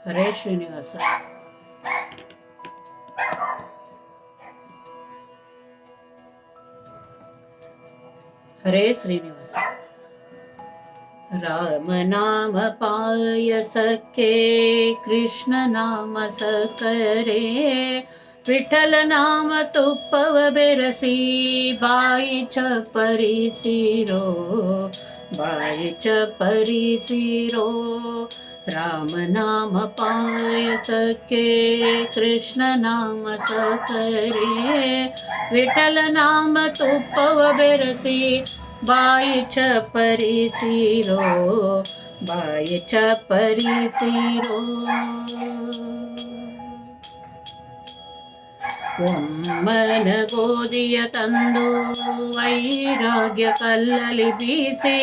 ಹರೇ ಶ್ರೀನಿವಾಸ. ಹರೇ ಶ್ರೀನಿವಾಸ. ರಾಮ ನಾಮ ಪಾಯಸಕ್ಕೆ ಕೃಷ್ಣ ನಾಮ ಸಕ್ಕರೆ, ವಿಠಲ ನಾಮ ತುಪ್ಪವ ಬೆರಸಿ ಬಾಯಿ ಚಪ್ಪರಿಸಿರೋ, ಬಾಯಿ ಚಪ್ಪರಿಸಿರೋ. ರಾಮ ನಾಮ ಪಾಯಸಕ್ಕೆ ಕೃಷ್ಣ ನಾಮ ಸಕ್ಕರೆ, ವಿಠಲ ನಾಮ ತುಪ್ಪವ ಬೆರಸಿ ಬಾಯಿ ಚಪ್ಪರಿಸಿರೋ, ಬಾಯಿ ಚಪ್ಪರಿಸಿರೋ. ಒಮ್ಮನ ಗೋಧಿಯ ತಂದು ವೈರಾಗ್ಯ ಕಲ್ಲಲಿ ಬೀಸಿ,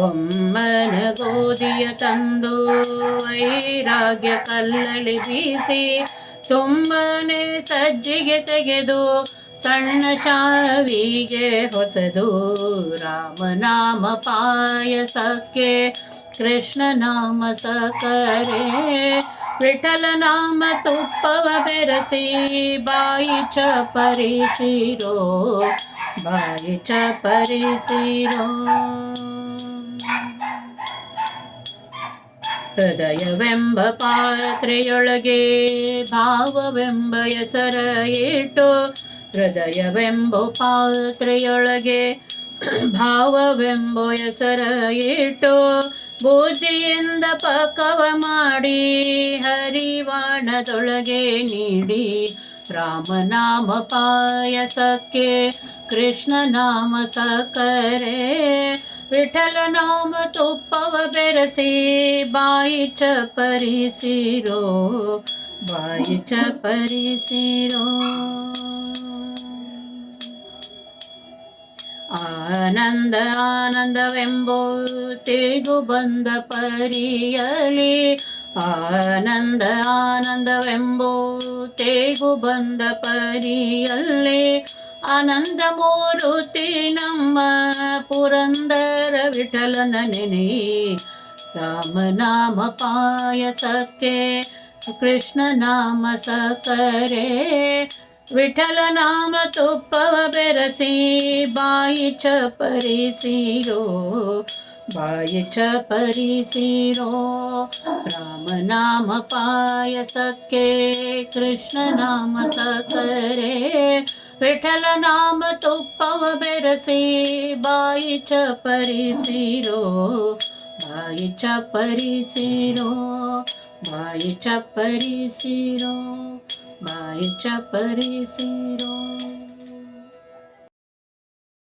ಒಮ್ಮನ ಗೋಧಿಯ ತಂದು ವೈರಾಗ್ಯ ಕಲ್ಲಲಿ ಬೀಸಿ, ಸುಮ್ಮನೆ ಸಜ್ಜಿಗೆ ತೆಗೆದು ಸಣ್ಣ ಶಾವಿಗೆ ಹೊಸದು. ರಾಮನಾಮ ಪಾಯಸಕ್ಕೆ ಕೃಷ್ಣ ನಾಮ ಸಕ್ಕರೆ, ವಿಠಲ ನಾಮ ತುಪ್ಪವ ಬೆರಸಿ ಬಾಯಿ ಚಪ್ಪರಿಸಿರೋ, ಬಾಯಿ ಚಪ್ಪರಿಸಿರೋ. ಹೃದಯವೆಂಬ ಪಾತ್ರೆಯೊಳಗೆ ಭಾವವೆಂಬ ಹೆಸರ ಇಟ್ಟು, ಹೃದಯವೆಂಬ ಪಾತ್ರೆಯೊಳಗೆ ಭಾವವೆಂಬ ಹೆಸರ ಇಟ್ಟು, ಬುದ್ಧಿಯಿಂದ ಪಕವ ಮಾಡಿ ಹರಿವಾಣದೊಳಗೆ ನೀಡಿ. ರಾಮನಾಮ ಪಾಯಸಕ್ಕೆ ಕೃಷ್ಣ ನಾಮ ಸಕ್ಕರೆ, ವಿಠಲ ನಾಮ ತುಪ್ಪವ ಬೆರಸಿ ಬಾಯಿ ಚಪ್ಪರಿಸಿರೋ, ಬಾಯಿ ಚಪ್ಪರಿಸಿರೋ. ಆನಂದ ಆನಂದವೆಂಬೋ ತೇಗು ಬಂದ ಪರಿಯಲಿ, ಆನಂದ ಆನಂದವೆಂಬೋ ತೇಗು ಬಂದ ಪರಿಯಲ್ಲಿ, ಆನಂದ ಮೂರುತಿ ನಮ್ಮ ಪುರಂದರ ವಿಠಲನ ನೆನೆ. ರಾಮನಾಮ ಪಾಯಸಕ್ಕೆ ಕೃಷ್ಣ ನಾಮ ಸಕ್ಕರೆ, ವಿಠಲ ನಾಮ ತುಪ್ಪವ ಬೆರಸಿ ಬಾಯಿ ಚಪ್ಪರಿಸಿರೋ, ಬಾಯಿ ಚಪ್ಪರಿಸಿರೋ. ರಾಮನಾಮ ಪಾಯಸಕ್ಕೆ ಕೃಷ್ಣ ನಾಮ ಸಕ್ಕರೆ, ವಿಠಲ ನಾಮ ತುಪ್ಪವ ಬೆರಸಿ ಬಾಯಿ ಚಪ್ಪರಿಸಿರೋ, ಬಾಯಿ ಚಪ್ಪರಿಸಿರೋ, ಬಾಯಿ ಚಪ್ಪರಿಸಿರೋ, ಬಾಯಿ ಚಪ್ಪರಿಸಿರೋ.